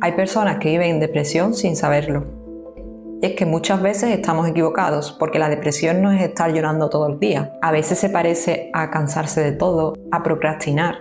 Hay personas que viven en depresión sin saberlo. Y es que muchas veces estamos equivocados, porque la depresión no es estar llorando todo el día. A veces se parece a cansarse de todo, a procrastinar,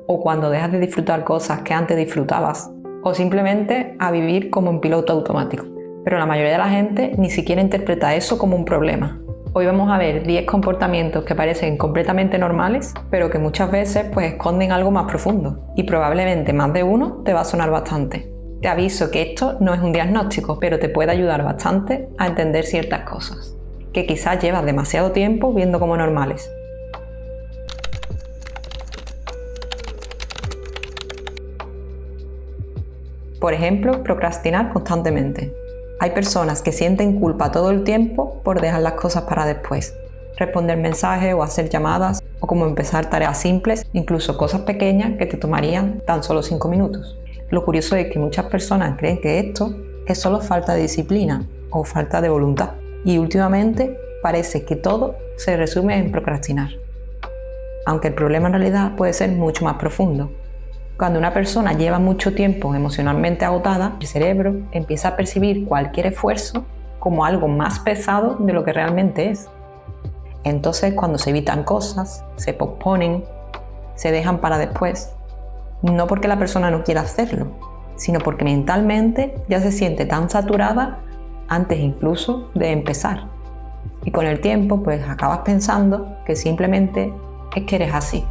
o cuando dejas de disfrutar cosas que antes disfrutabas, o simplemente a vivir como en piloto automático. Pero la mayoría de la gente ni siquiera interpreta eso como un problema. Hoy vamos a ver 10 comportamientos que parecen completamente normales, pero que muchas veces esconden algo más profundo. Y probablemente más de uno te va a sonar bastante. Te aviso que esto no es un diagnóstico, pero te puede ayudar bastante a entender ciertas cosas, que quizás llevas demasiado tiempo viendo como normales. Por ejemplo, procrastinar constantemente. Hay personas que sienten culpa todo el tiempo por dejar las cosas para después. Responder mensajes o hacer llamadas, o como empezar tareas simples, incluso cosas pequeñas que te tomarían tan solo 5 minutos. Lo curioso es que muchas personas creen que esto es solo falta de disciplina o falta de voluntad. Y últimamente parece que todo se resume en procrastinar. Aunque el problema en realidad puede ser mucho más profundo. Cuando una persona lleva mucho tiempo emocionalmente agotada, el cerebro empieza a percibir cualquier esfuerzo como algo más pesado de lo que realmente es. Entonces, cuando se evitan cosas, se posponen, se dejan para después, no porque la persona no quiera hacerlo, sino porque mentalmente ya se siente tan saturada antes incluso de empezar. Y con el tiempo, acabas pensando que simplemente es que eres así.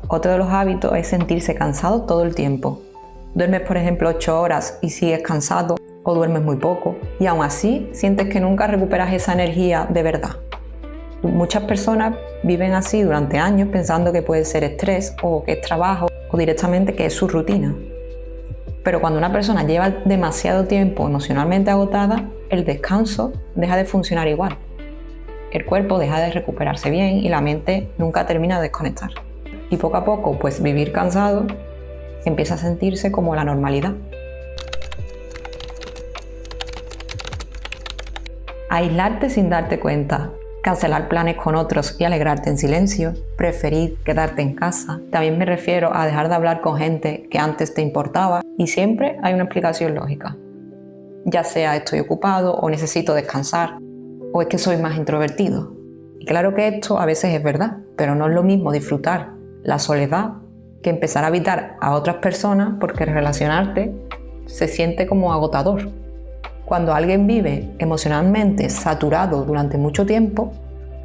Otro de los hábitos es sentirse cansado todo el tiempo. Duermes, por ejemplo, 8 horas y sigues cansado, o duermes muy poco, y aún así sientes que nunca recuperas esa energía de verdad. Muchas personas viven así durante años pensando que puede ser estrés, o que es trabajo, o directamente que es su rutina. Pero cuando una persona lleva demasiado tiempo emocionalmente agotada, el descanso deja de funcionar igual. El cuerpo deja de recuperarse bien y la mente nunca termina de desconectar. Y poco a poco, vivir cansado empieza a sentirse como la normalidad. Aislarte sin darte cuenta, cancelar planes con otros y alegrarte en silencio, preferir quedarte en casa. También me refiero a dejar de hablar con gente que antes te importaba, y siempre hay una explicación lógica. Ya sea estoy ocupado o necesito descansar, o es que soy más introvertido. Y claro que esto a veces es verdad, pero no es lo mismo disfrutar la soledad que empezar a evitar a otras personas, porque relacionarte se siente como agotador. Cuando alguien vive emocionalmente saturado durante mucho tiempo,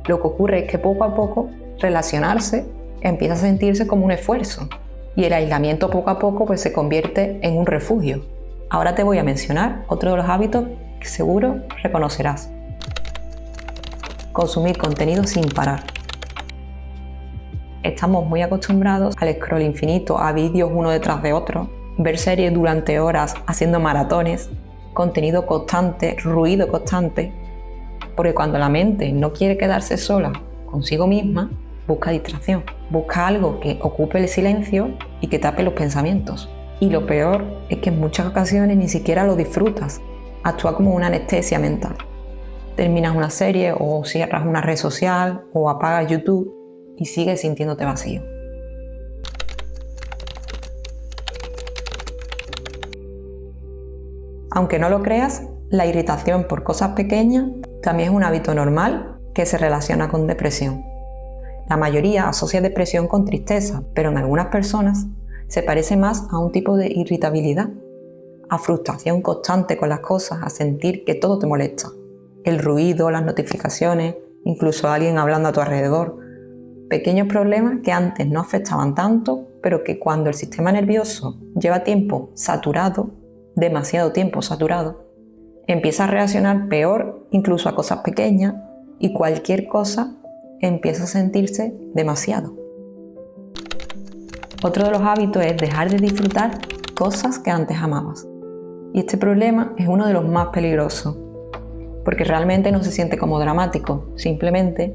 lo que ocurre es que poco a poco relacionarse empieza a sentirse como un esfuerzo, y el aislamiento poco a poco se convierte en un refugio. Ahora te voy a mencionar otro de los hábitos que seguro reconocerás. Consumir contenido sin parar. Estamos muy acostumbrados al scroll infinito, a vídeos uno detrás de otro, ver series durante horas haciendo maratones, contenido constante, ruido constante, porque cuando la mente no quiere quedarse sola consigo misma, busca distracción, busca algo que ocupe el silencio y que tape los pensamientos. Y lo peor es que en muchas ocasiones ni siquiera lo disfrutas, actúa como una anestesia mental. Terminas una serie o cierras una red social o apagas YouTube y sigues sintiéndote vacío. Aunque no lo creas, la irritación por cosas pequeñas también es un hábito normal que se relaciona con depresión. La mayoría asocia depresión con tristeza, pero en algunas personas se parece más a un tipo de irritabilidad, a frustración constante con las cosas, a sentir que todo te molesta. El ruido, las notificaciones, incluso alguien hablando a tu alrededor. Pequeños problemas que antes no afectaban tanto, pero que cuando el sistema nervioso lleva tiempo saturado, demasiado tiempo saturado, empieza a reaccionar peor incluso a cosas pequeñas, y cualquier cosa empieza a sentirse demasiado. Otro de los hábitos es dejar de disfrutar cosas que antes amabas. Y este problema es uno de los más peligrosos, porque realmente no se siente como dramático, simplemente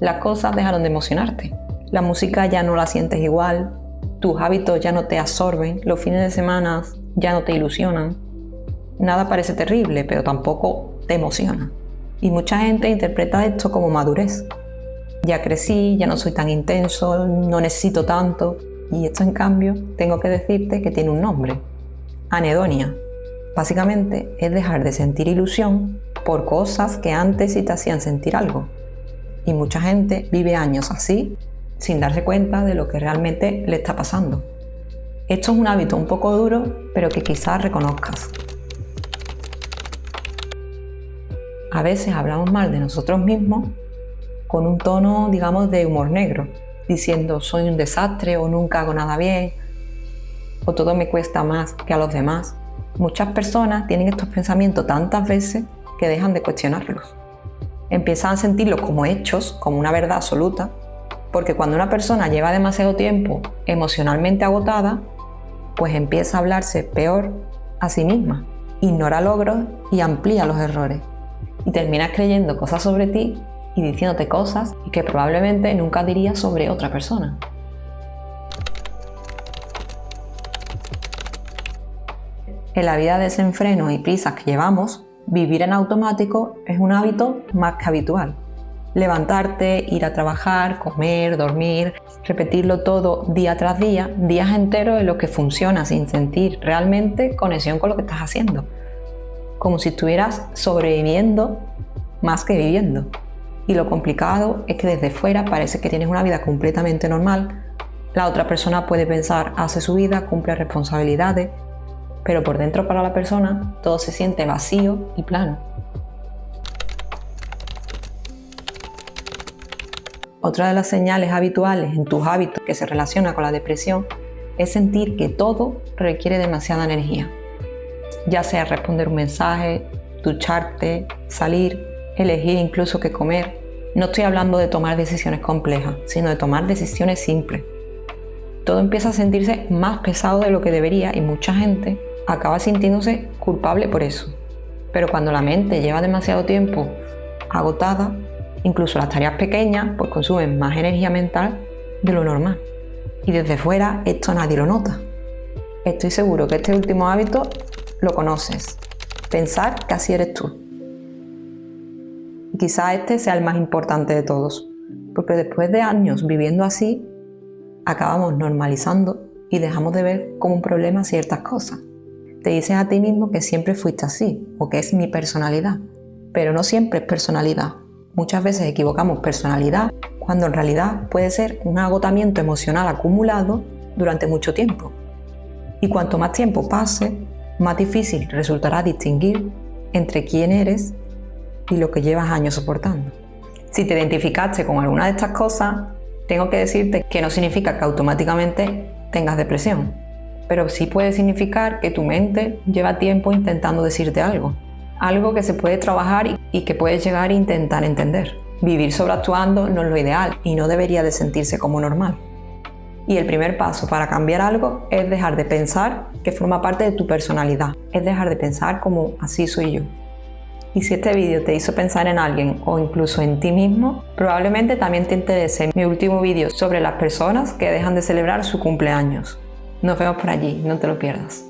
las cosas dejaron de emocionarte. La música ya no la sientes igual, tus hábitos ya no te absorben, los fines de semana ya no te ilusionan. Nada parece terrible, pero tampoco te emociona. Y mucha gente interpreta esto como madurez. ya crecí, ya no soy tan intenso, no necesito tanto. Y esto, en cambio, tengo que decirte que tiene un nombre: anedonia. Básicamente es dejar de sentir ilusión por cosas que antes sí te hacían sentir algo. Y mucha gente vive años así, sin darse cuenta de lo que realmente le está pasando. Esto es un hábito un poco duro, pero que quizás reconozcas. A veces hablamos mal de nosotros mismos con un tono, digamos, de humor negro, diciendo soy un desastre o nunca hago nada bien o todo me cuesta más que a los demás. Muchas personas tienen estos pensamientos tantas veces que dejan de cuestionarlos. Empiezan a sentirlos como hechos, como una verdad absoluta, porque cuando una persona lleva demasiado tiempo emocionalmente agotada, pues empieza a hablarse peor a sí misma, ignora logros y amplía los errores. Y terminas creyendo cosas sobre ti y diciéndote cosas que probablemente nunca dirías sobre otra persona. En la vida de desenfreno y prisas que llevamos, vivir en automático es un hábito más que habitual. Levantarte, ir a trabajar, comer, dormir, repetirlo todo día tras día, días enteros en los que funciona sin sentir realmente conexión con lo que estás haciendo. Como si estuvieras sobreviviendo más que viviendo. Y lo complicado es que desde fuera parece que tienes una vida completamente normal. La otra persona puede pensar, hace su vida, cumple responsabilidades, pero por dentro para la persona todo se siente vacío y plano. Otra de las señales habituales en tus hábitos que se relaciona con la depresión es sentir que todo requiere demasiada energía. Ya sea responder un mensaje, ducharte, salir, elegir incluso qué comer. No estoy hablando de tomar decisiones complejas, sino de tomar decisiones simples. Todo empieza a sentirse más pesado de lo que debería y mucha gente acaba sintiéndose culpable por eso. Pero cuando la mente lleva demasiado tiempo agotada, incluso las tareas pequeñas pues consumen más energía mental de lo normal. Y desde fuera esto nadie lo nota. Estoy seguro que este último hábito lo conoces. Pensar que así eres tú. Y quizá este sea el más importante de todos, porque después de años viviendo así, acabamos normalizando y dejamos de ver como un problema ciertas cosas. Te dices a ti mismo que siempre fuiste así, o que es mi personalidad, pero no siempre es personalidad. Muchas veces equivocamos personalidad cuando en realidad puede ser un agotamiento emocional acumulado durante mucho tiempo. Y cuanto más tiempo pase, más difícil resultará distinguir entre quién eres y lo que llevas años soportando. Si te identificaste con alguna de estas cosas, tengo que decirte que no significa que automáticamente tengas depresión, pero sí puede significar que tu mente lleva tiempo intentando decirte algo que se puede trabajar y que puedes llegar a intentar entender. Vivir sobreactuando no es lo ideal y no debería de sentirse como normal. Y el primer paso para cambiar algo es dejar de pensar que forma parte de tu personalidad, es dejar de pensar como así soy yo. Y si este vídeo te hizo pensar en alguien o incluso en ti mismo, probablemente también te interese mi último vídeo sobre las personas que dejan de celebrar su cumpleaños. Nos vemos por allí, no te lo pierdas.